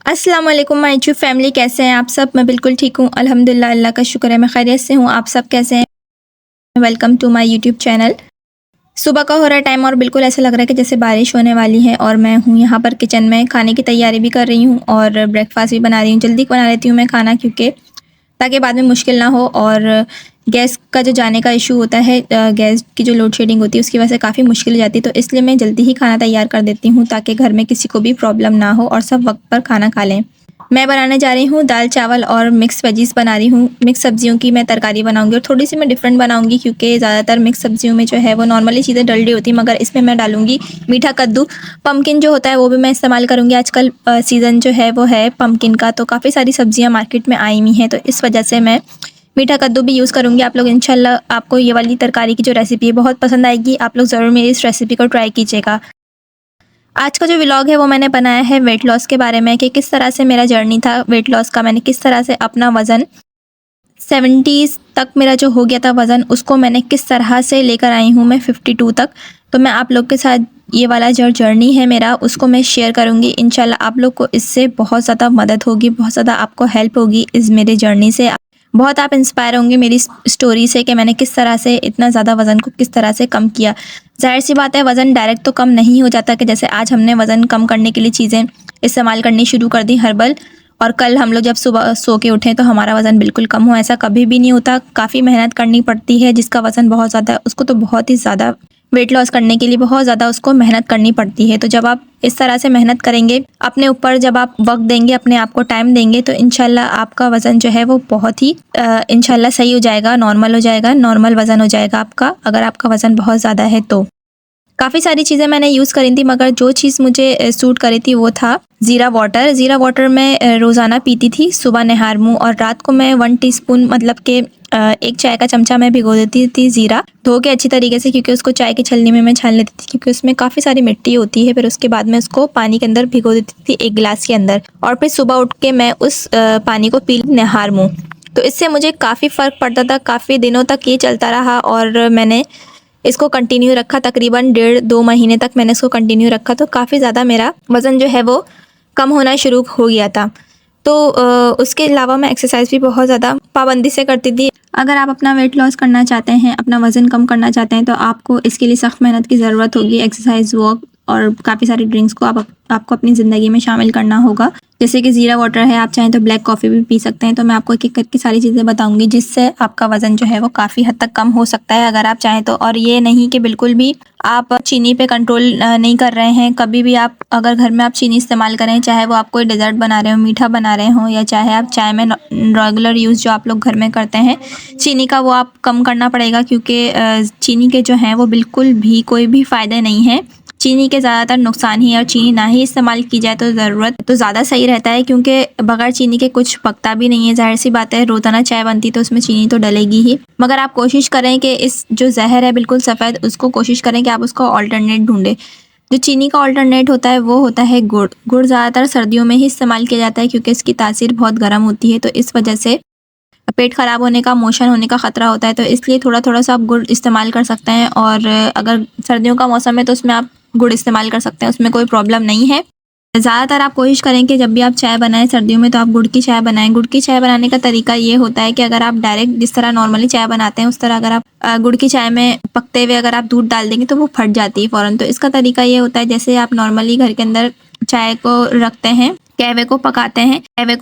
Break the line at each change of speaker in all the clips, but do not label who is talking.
अस्सलाम वालेकुम my YouTube family, कैसे हैं आप सब। मैं बिल्कुल ठीक हूँ, अल्हम्दुलिल्लाह, अल्लाह का शुक्र है, मैं खैरियत से हूँ। आप सब कैसे हैं? Welcome to my YouTube channel. सुबह का हो रहा है टाइम और बिल्कुल ऐसा लग रहा है कि जैसे बारिश होने वाली है और मैं हूँ यहाँ पर किचन में खाने की तैयारी भी कर रही हूँ और ब्रेकफास्ट भी बना रही हूँ। जल्दी बना लेती हूँ मैं खाना, क्योंकि ताकि बाद में मुश्किल ना हो। और गैस का जो जाने का इशू होता है, गैस की जो लोड शेडिंग होती है उसकी वजह से काफ़ी मुश्किल हो जाती है, तो इसलिए मैं जल्दी ही खाना तैयार कर देती हूँ ताकि घर में किसी को भी प्रॉब्लम ना हो और सब वक्त पर खाना खा लें। मैं बनाने जा रही हूँ दाल चावल और मिक्स वेजीज़ बना रही हूँ। मिक्स सब्जियों की मैं तरकारी बनाऊँगी और थोड़ी सी मैं डिफरेंट बनाऊँगी, क्योंकि ज़्यादातर मिक्स सब्जियों में जो है वो नॉर्मली चीज़ें डल रही होती हैं, मगर इसमें मैं डालूँगी मीठा कद्दू। पम्पकिन जो होता है वो भी मैं इस्तेमाल करूँगी। आजकल सीज़न जो है वो है पम्पकिन का, तो काफ़ी सारी सब्जियाँ मार्केट में आई हुई हैं, तो इस वजह से मैं मीठा कद्दू भी यूज़ करूँगी। आप लोग इंशाल्लाह, आपको ये वाली तरकारी की जो रेसिपी है बहुत पसंद आएगी। आप लोग ज़रूर मेरी इस रेसिपी को ट्राई कीजिएगा। आज का जो व्लॉग है वो मैंने बनाया है वेट लॉस के बारे में, कि किस तरह से मेरा जर्नी था वेट लॉस का। मैंने किस तरह से अपना वज़न 70s तक मेरा जो हो गया था वज़न, उसको मैंने किस तरह से लेकर आई हूँ मैं 52 तक। तो मैं आप लोग के साथ ये वाला जो जर्नी है मेरा, उसको मैं शेयर करूँगी। इंशाल्लाह आप लोग को इससे बहुत ज़्यादा मदद होगी, बहुत ज़्यादा आपको हेल्प होगी इस मेरे जर्नी से। बहुत आप इंस्पायर होंगे मेरी स्टोरी से, कि मैंने किस तरह से इतना ज़्यादा वज़न को किस तरह से कम किया। ज़ाहिर सी बात है, वज़न डायरेक्ट तो कम नहीं हो जाता, कि जैसे आज हमने वज़न कम करने के लिए चीज़ें इस्तेमाल करनी शुरू कर दी हर्बल, और कल हम लोग जब सुबह सो के उठें तो हमारा वज़न बिल्कुल कम हो, ऐसा कभी भी नहीं होता। काफ़ी मेहनत करनी पड़ती है। जिसका वज़न बहुत ज़्यादा है उसको तो बहुत ही ज़्यादा वेट लॉस करने के लिए बहुत ज़्यादा उसको मेहनत करनी पड़ती है। तो जब आप इस तरह से मेहनत करेंगे अपने ऊपर, जब आप वक्त देंगे, अपने आप को टाइम देंगे, तो इंशाल्लाह आपका वज़न जो है वो बहुत ही इंशाल्लाह सही हो जाएगा, नॉर्मल हो जाएगा, नॉर्मल वज़न हो जाएगा आपका, अगर आपका वज़न बहुत ज़्यादा है तो। काफ़ी सारी चीज़ें मैंने यूज़ करी थी, मगर जो चीज़ मुझे सूट करी थी वो था ज़ीरा वाटर। ज़ीरा वाटर मैं रोज़ाना पीती थी, सुबह निहार मुँह, और रात को मैं 1 टीस्पून, मतलब कि 1 चाय का चमचा मैं भिगो देती थी ज़ीरा, धो के अच्छी तरीके से, क्योंकि उसको चाय की छलनी में मैं छान लेती थी, क्योंकि उसमें काफ़ी सारी मिट्टी होती है। फिर उसके बाद मैं उसको पानी के अंदर भिगो देती थी 1 गिलास के अंदर, और फिर सुबह उठ के मैं उस पानी को पी निहार मुँह। तो इससे मुझे काफ़ी फ़र्क पड़ता था, काफ़ी दिनों तक ये चलता रहा, और मैंने इसको कंटिन्यू रखा। तकरीबन 1.5-2 महीने तक मैंने इसको कंटिन्यू रखा, तो काफ़ी ज़्यादा मेरा वज़न जो है वो कम होना शुरू हो गया था। तो उसके अलावा मैं एक्सरसाइज भी बहुत ज़्यादा पाबंदी से करती थी। अगर आप अपना वेट लॉस करना चाहते हैं, अपना वज़न कम करना चाहते हैं, तो आपको इसके लिए सख्त मेहनत की ज़रूरत होगी। एक्सरसाइज, वॉक और काफ़ी सारी ड्रिंक्स को आपको अपनी ज़िंदगी में शामिल करना होगा। जैसे कि ज़ीरा वाटर है, आप चाहें तो ब्लैक कॉफ़ी भी पी सकते हैं। तो मैं आपको एक-एक करके सारी चीज़ें बताऊँगी, जिससे आपका वज़न जो है वो काफ़ी हद तक कम हो सकता है, अगर आप चाहें तो। और ये नहीं कि बिल्कुल भी आप चीनी पे कंट्रोल नहीं कर रहे हैं। कभी भी आप, अगर घर में आप चीनी इस्तेमाल करें, चाहे वो आप कोई डेज़र्ट बना रहे हो, मीठा बना रहे हो, या चाहे आप चाय में रेगुलर यूज़ जो आप लोग घर में करते हैं चीनी का, वो आप कम करना पड़ेगा, क्योंकि चीनी के जो हैं वो बिल्कुल भी कोई भी फ़ायदे नहीं है। चीनी के ज़्यादातर नुकसान ही है, और चीनी ना ही इस्तेमाल की जाए तो ज़रूरत तो ज़्यादा सही रहता है, क्योंकि बगैर चीनी के कुछ पकता भी नहीं है। ज़ाहिर सी बात है, रोज़ाना चाय बनती तो उसमें चीनी तो डलेगी ही, मगर आप कोशिश करें कि इस जो जहर है बिल्कुल सफ़ेद, उसको कोशिश करें कि आप उसका ऑल्टरनेट ढूंढें। जो चीनी का ऑल्टरनेट होता है वो होता है गुड़। गुड़ ज़्यादातर सर्दियों में ही इस्तेमाल किया जाता है, क्योंकि इसकी तासीर बहुत गर्म होती है, तो इस वजह से पेट ख़राब होने का, मोशन होने का ख़तरा होता है। तो इसलिए थोड़ा-थोड़ा सा आप गुड़ इस्तेमाल कर सकते हैं, और अगर सर्दियों का मौसम है तो उसमें आप गुड़ इस्तेमाल कर सकते हैं, उसमें कोई प्रॉब्लम नहीं है। ज़्यादातर आप कोशिश करें कि जब भी आप चाय बनाएं सर्दियों में, तो आप गुड़ की चाय बनाएं। गुड़ की चाय बनाने का तरीका ये होता है कि अगर आप डायरेक्ट जिस तरह नॉर्मली चाय बनाते हैं, उस तरह अगर आप गुड़ की चाय में पकते हुए अगर आप दूध डाल देंगे तो वो फट जाती है फ़ौरन। तो इसका तरीका ये होता है, जैसे आप नॉर्मली घर के अंदर चाय को रखते हैं, कहवे को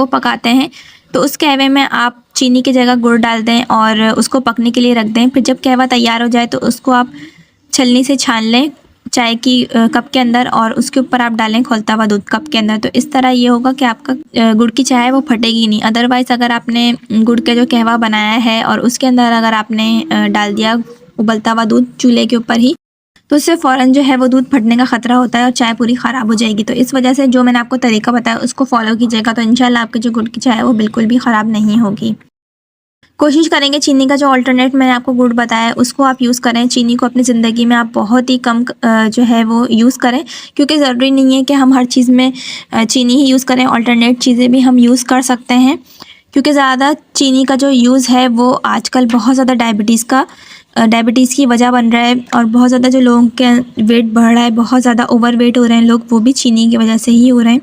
पकाते हैं, तो उस कहवे में आप चीनी की जगह गुड़ डाल दें और उसको पकने के लिए रख दें। फिर जब कहवा तैयार हो जाए तो उसको आप छलनी से छान लें चाय की कप के अंदर, और उसके ऊपर आप डालें खौलता हुआ दूध कप के अंदर। तो इस तरह ये होगा कि आपका गुड़ की चाय है वो फटेगी नहीं। अदरवाइज़ अगर आपने गुड़ का जो कहवा बनाया है और उसके अंदर अगर आपने डाल दिया उबलता हुआ दूध चूल्हे के ऊपर ही, तो उससे फ़ौरन जो है वो दूध फटने का ख़तरा होता है और चाय पूरी ख़राब हो जाएगी। तो इस वजह से जो मैंने आपको तरीका बताया उसको फ़ॉलो कीजिएगा, तो इंशाल्लाह आपकी जो गुड़ की चाय है वो बिल्कुल भी ख़राब नहीं होगी। कोशिश करेंगे चीनी का जो अल्टरनेट मैंने आपको गुड़ बताया है उसको आप यूज़ करें। चीनी को अपनी ज़िंदगी में आप बहुत ही कम जो है वो यूज़ करें, क्योंकि ज़रूरी नहीं है कि हम हर चीज़ में चीनी ही यूज़ करें, अल्टरनेट चीज़ें भी हम यूज़ कर सकते हैं। क्योंकि ज़्यादा चीनी का जो यूज़ है वो आजकल बहुत ज़्यादा डायबिटीज़ की वजह बन रहा है, और बहुत ज़्यादा जो लोगों के वेट बढ़ रहा है, बहुत ज़्यादा ओवर वेट हो रहे हैं लोग, वो भी चीनी की वजह से ही हो रहे हैं।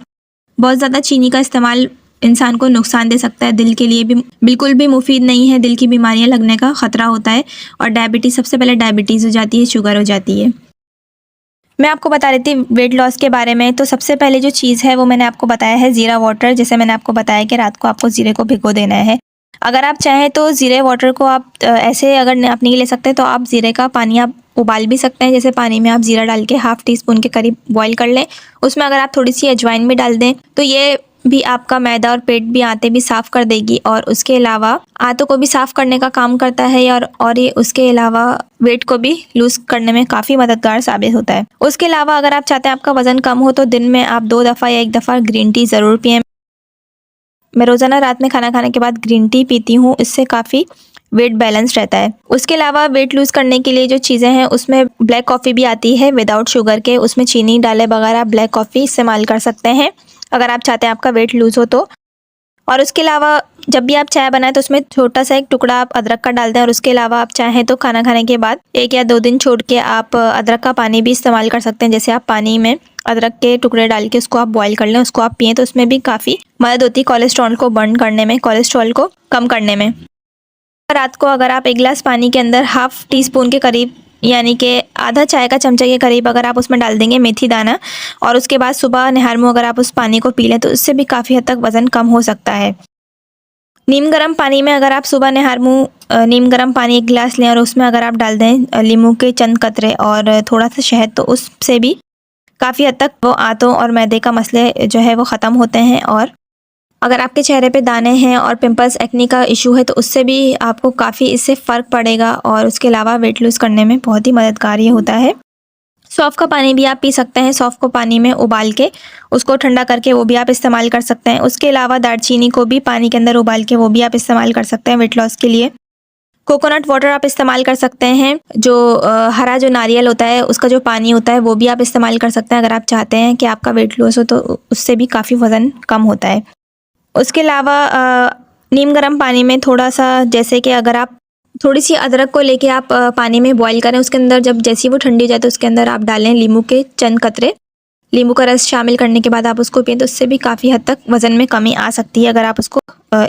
बहुत ज़्यादा चीनी का इस्तेमाल इंसान को नुकसान दे सकता है, दिल के लिए भी बिल्कुल भी मुफीद नहीं है, दिल की बीमारियां लगने का ख़तरा होता है और डायबिटीज़, सबसे पहले डायबिटीज़ हो जाती है, शुगर हो जाती है। मैं आपको बता रही थी वेट लॉस के बारे में, तो सबसे पहले जो चीज़ है वो मैंने आपको बताया है ज़ीरा वाटर। जैसे मैंने आपको बताया कि रात को आपको ज़ीरे को भिगो देना है। अगर आप चाहें तो ज़ीरे वाटर को आप ऐसे अगर आप नहीं ले सकते तो आप ज़ीरे का पानी आप उबाल भी सकते हैं। जैसे पानी में आप ज़ीरा डाल के हाफ़ टी स्पून के करीब बॉईल कर लें, उसमें अगर आप थोड़ी सी अजवाइन भी डाल दें तो ये भी आपका मैदा और पेट भी आंतें भी साफ़ कर देगी और उसके अलावा आंतों को भी साफ़ करने का काम करता है और ये उसके अलावा वेट को भी लूज़ करने में काफ़ी मददगार साबित होता है। उसके अलावा अगर आप चाहते हैं आपका वज़न कम हो तो दिन में आप 2 दफ़ा या 1 दफ़ा ग्रीन टी ज़रूर पिएं। मैं रोज़ाना रात में खाना खाने के बाद ग्रीन टी पीती हूँ, इससे काफ़ी वेट बैलेंस रहता है। उसके अलावा वेट लूज़ करने के लिए जो चीज़ें हैं उसमें ब्लैक कॉफ़ी भी आती है विदाउट शुगर के, उसमें चीनी डाले बगैर आप ब्लैक कॉफ़ी इस्तेमाल कर सकते हैं अगर आप चाहते हैं आपका वेट लूज़ हो तो। और उसके अलावा जब भी आप चाय बनाएं तो उसमें छोटा सा एक टुकड़ा आप अदरक का डाल दें और उसके अलावा आप चाहें तो खाना खाने के बाद 1 या 2 दिन छोड़ के आप अदरक का पानी भी इस्तेमाल कर सकते हैं। जैसे आप पानी में अदरक के टुकड़े डाल के उसको आप बॉईल कर लें, उसको आप पिएँ तो उसमें भी काफ़ी मदद होती है कोलेस्ट्रॉल को बर्न करने में, कोलेस्ट्रॉल को कम करने में। रात को अगर आप 1 गिलास पानी के अंदर हाफ़ टी स्पून के करीब यानी कि आधा चाय का चमचा के करीब अगर आप उसमें डाल देंगे मेथी दाना और उसके बाद सुबह निहार मुँह अगर आप उस पानी को पी लें तो उससे भी काफ़ी हद तक वज़न कम हो सकता है। नीम गर्म पानी में अगर आप सुबह निहार मुँह नीम गर्म पानी 1 गिलास लें और उसमें अगर आप डाल दें नींबू के चंद कतरे और थोड़ा सा शहद तो उससे भी काफ़ी हद तक वो आंतों और मैदे का मसले जो है वो ख़त्म होते हैं। और अगर आपके चेहरे पे दाने हैं और पिंपल्स एक्ने का इशू है तो उससे भी आपको काफ़ी इससे फ़र्क पड़ेगा और उसके अलावा वेट लूज़ करने में बहुत ही मददगार ये होता है। सौंफ का पानी भी आप पी सकते हैं, सौंफ को पानी में उबाल के उसको ठंडा करके वो भी आप इस्तेमाल कर सकते हैं। उसके अलावा दालचीनी को भी पानी के अंदर उबाल के वो भी आप इस्तेमाल कर सकते हैं वेट लॉस के लिए। कोकोनट वाटर आप इस्तेमाल कर सकते हैं, जो हरा जो नारियल होता है उसका जो पानी होता है वो भी आप इस्तेमाल कर सकते हैं अगर आप चाहते हैं कि आपका वेट लॉस हो तो उससे भी काफ़ी वज़न कम होता है। उसके अलावा नीम गर्म पानी में थोड़ा सा जैसे कि अगर आप थोड़ी सी अदरक को लेके आप पानी में बॉईल करें, उसके अंदर जब जैसी वो ठंडी हो जाए तो उसके अंदर आप डालें नींबू के चंद कतरे, नींबू का रस शामिल करने के बाद आप उसको पिएं तो उससे भी काफ़ी हद तक वज़न में कमी आ सकती है अगर आप उसको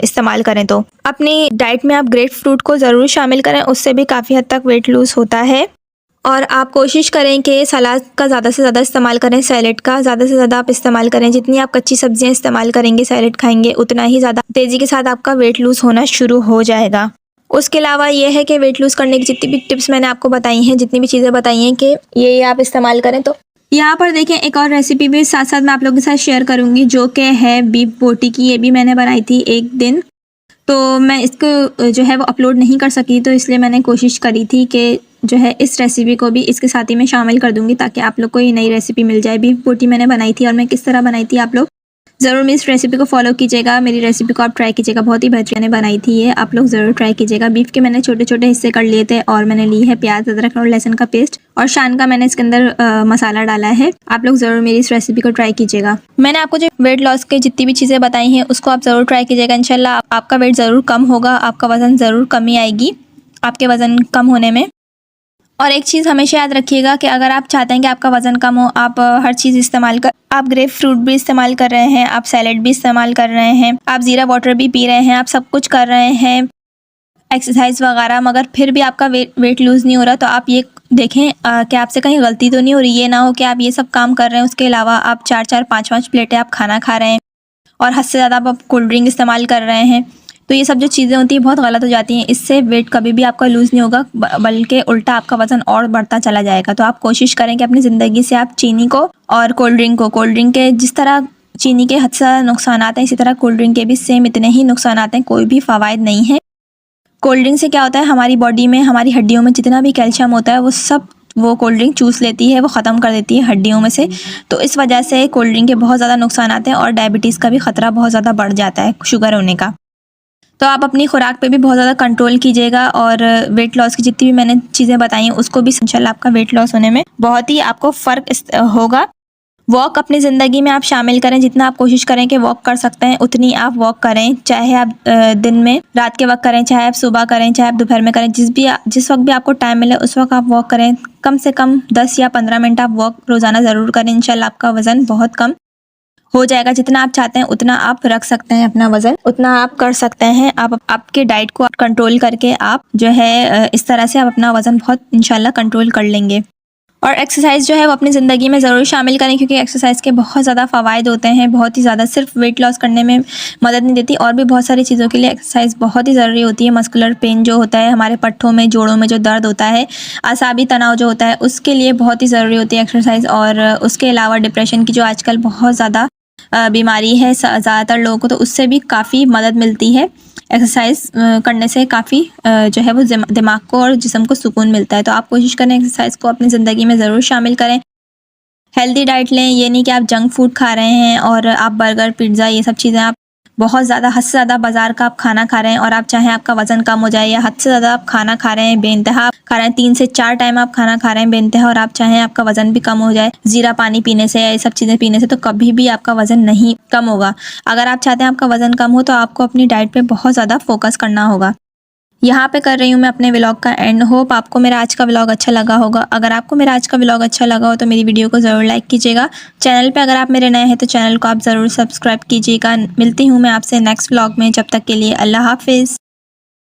इस्तेमाल करें तो। अपनी डाइट में आप ग्रेप फ्रूट को ज़रूर शामिल करें, उससे भी काफ़ी हद तक वेट लूज़ होता है। और आप कोशिश करें कि सलाद का ज़्यादा से ज़्यादा इस्तेमाल करें, सैलेड का ज़्यादा से ज़्यादा आप इस्तेमाल करें। जितनी आप कच्ची सब्जियां इस्तेमाल करेंगे, सैलेड खाएंगे, उतना ही ज़्यादा तेज़ी के साथ आपका वेट लूज़ होना शुरू हो जाएगा। उसके अलावा ये है कि वेट लूज़ करने की जितनी भी टिप्स मैंने आपको बताई हैं, जितनी भी चीज़ें बताई हैं कि ये आप इस्तेमाल करें। तो यहाँ पर देखें एक और रेसिपी भी साथ साथ मैं आप लोगों के साथ शेयर करूँगी जो कि है बीफ बोटी की। ये भी मैंने बनाई थी एक दिन, तो मैं इसको जो है वो अपलोड नहीं कर सकी, तो इसलिए मैंने कोशिश करी थी कि जो है इस रेसिपी को भी इसके साथ ही मैं शामिल कर दूंगी ताकि आप लोग को ये नई रेसिपी मिल जाए। बीफ बोटी मैंने बनाई थी और मैं किस तरह बनाई थी आप लोग ज़रूर मेरी इस रेसिपी को फॉलो कीजिएगा, मेरी रेसिपी को आप ट्राई कीजिएगा, बहुत ही बेहतरीन मैंने बनाई थी ये, आप लोग ज़रूर ट्राई कीजिएगा। बीफ के मैंने छोटे छोटे हिस्से कर लिए थे और मैंने ली है प्याज, अदरक और लहसुन का पेस्ट और शान का मैंने इसके अंदर मसाला डाला है। आप लोग ज़रूर मेरी इस रेसिपी को ट्राई कीजिएगा। मैंने आपको जो वेट लॉस के जितनी भी चीज़ें बताई हैं उसको आप ज़रूर ट्राई कीजिएगा। इंशाल्लाह आपका वेट ज़रूर कम होगा, आपका वज़न ज़रूर कमी आएगी आपके वज़न कम होने में। और एक चीज़ हमेशा याद रखिएगा कि अगर आप चाहते हैं कि आपका वज़न कम हो, आप हर चीज़ इस्तेमाल कर, आप ग्रेप फ्रूट भी इस्तेमाल कर रहे हैं, आप सैलेड भी इस्तेमाल कर रहे हैं, आप ज़ीरा वाटर भी पी रहे हैं, आप सब कुछ कर रहे हैं, एक्सरसाइज वगैरह, मगर फिर भी आपका वेट लूज़ नहीं हो रहा, तो आप ये देखें कि आपसे कहीं गलती तो नहीं हो रही। ये ना हो कि आप ये सब काम कर रहे हैं, उसके अलावा आप 4-4 5-5 प्लेटें आप खाना खा रहे हैं और हद से ज़्यादा आप कोल्ड ड्रिंक इस्तेमाल कर रहे हैं। तो ये सब जो चीज़ें होती हैं बहुत गलत हो जाती हैं। इससे वेट कभी भी आपका लूज़ नहीं होगा, बल्कि उल्टा आपका वज़न और बढ़ता चला जाएगा। तो आप कोशिश करें कि अपनी ज़िंदगी से आप चीनी को और कोल्ड ड्रिंक के जिस तरह चीनी के हद से नुकसान आते हैं, इसी तरह कोल्ड ड्रिंक के भी सेम इतने ही नुकसान आते हैं, कोई भी फ़वायद नहीं है। कोल्ड ड्रिंक से क्या होता है, हमारी बॉडी में, हमारी हड्डियों में जितना भी कैल्शियम होता है वो सब वो कोल्ड ड्रिंक चूस लेती है, वो ख़त्म कर देती है हड्डियों में से। तो इस वजह से कोल्ड ड्रिंक के बहुत ज़्यादा नुकसान आते हैं और डायबिटीज़ का भी ख़तरा बहुत ज़्यादा बढ़ जाता है, शुगर होने का। तो आप अपनी खुराक पे भी बहुत ज़्यादा कंट्रोल कीजिएगा और वेट लॉस की जितनी भी मैंने चीज़ें बताई हैं उसको भी इंशाल्लाह आपका वेट लॉस होने में बहुत ही आपको फ़र्क होगा। वॉक अपनी ज़िंदगी में आप शामिल करें, जितना आप कोशिश करें कि वॉक कर सकते हैं उतनी आप वॉक करें, चाहे आप दिन में रात के वक्त करें, चाहे आप सुबह करें, चाहे आप दोपहर में करें, जिस वक्त भी आपको टाइम मिले उस वक्त आप वॉक करें। कम से कम 10 या 15 मिनट आप वॉक रोज़ाना ज़रूर करें, इंशाल्लाह आपका वज़न बहुत कम हो जाएगा। जितना आप चाहते हैं उतना आप रख सकते हैं अपना वज़न, उतना आप कर सकते हैं। आप आपके डाइट को कंट्रोल करके आप जो है इस तरह से आप अपना वज़न बहुत इंशाल्लाह कंट्रोल कर लेंगे। और एक्सरसाइज़ जो है वो अपनी ज़िंदगी में ज़रूर शामिल करें, क्योंकि एक्सरसाइज़ के बहुत ज़्यादा फ़वाइद होते हैं, बहुत ही ज़्यादा। सिर्फ वेट लॉस करने में मदद नहीं देती, और भी बहुत सारी चीज़ों के लिए एक्सरसाइज़ बहुत ही ज़रूरी होती है। मस्कुलर पेन जो होता है, हमारे पट्ठों में, जोड़ों में जो दर्द होता है, असाबी तनाव जो होता है, उसके लिए बहुत ही ज़रूरी होती है एक्सरसाइज़। और उसके अलावा डिप्रेशन की जो आजकल बहुत ज़्यादा बीमारी है ज़्यादातर लोगों को, तो उससे भी काफ़ी मदद मिलती है। एक्सरसाइज करने से काफ़ी जो है वो दिमाग को और जिस्म को सुकून मिलता है। तो आप कोशिश करें एक्सरसाइज को अपनी ज़िंदगी में ज़रूर शामिल करें। हेल्दी डाइट लें, ये नहीं कि आप जंक फूड खा रहे हैं और आप बर्गर, पिज़्ज़ा, ये सब चीज़ें आप बहुत ज़्यादा, हद से ज़्यादा बाज़ार का आप खाना खा रहे हैं और आप चाहें आपका वज़न कम हो जाए, या हद से ज़्यादा आप खाना खा रहे हैं, बेइंतहा आप खा रहे हैं, 3 से 4 टाइम आप खाना खा रहे हैं बेइंतहा, और आप चाहें आपका वज़न भी कम हो जाए ज़ीरा पानी पीने से या ये सब चीज़ें पीने से, तो कभी भी आपका वज़न नहीं कम होगा। अगर आप चाहते हैं आपका वज़न कम हो, तो आपको अपनी डाइट पे बहुत ज़्यादा फोकस करना होगा। यहाँ पे कर रही हूँ मैं अपने व्लॉग का एंड। होप आपको मेरा आज का व्लॉग अच्छा लगा होगा। अगर आपको मेरा आज का व्लॉग अच्छा लगा हो तो मेरी वीडियो को ज़रूर लाइक कीजिएगा। चैनल पे अगर आप मेरे नए हैं तो चैनल को आप ज़रूर सब्सक्राइब कीजिएगा। मिलती हूँ मैं आपसे नेक्स्ट व्लॉग में, जब तक के लिए अल्लाह हाफिज़।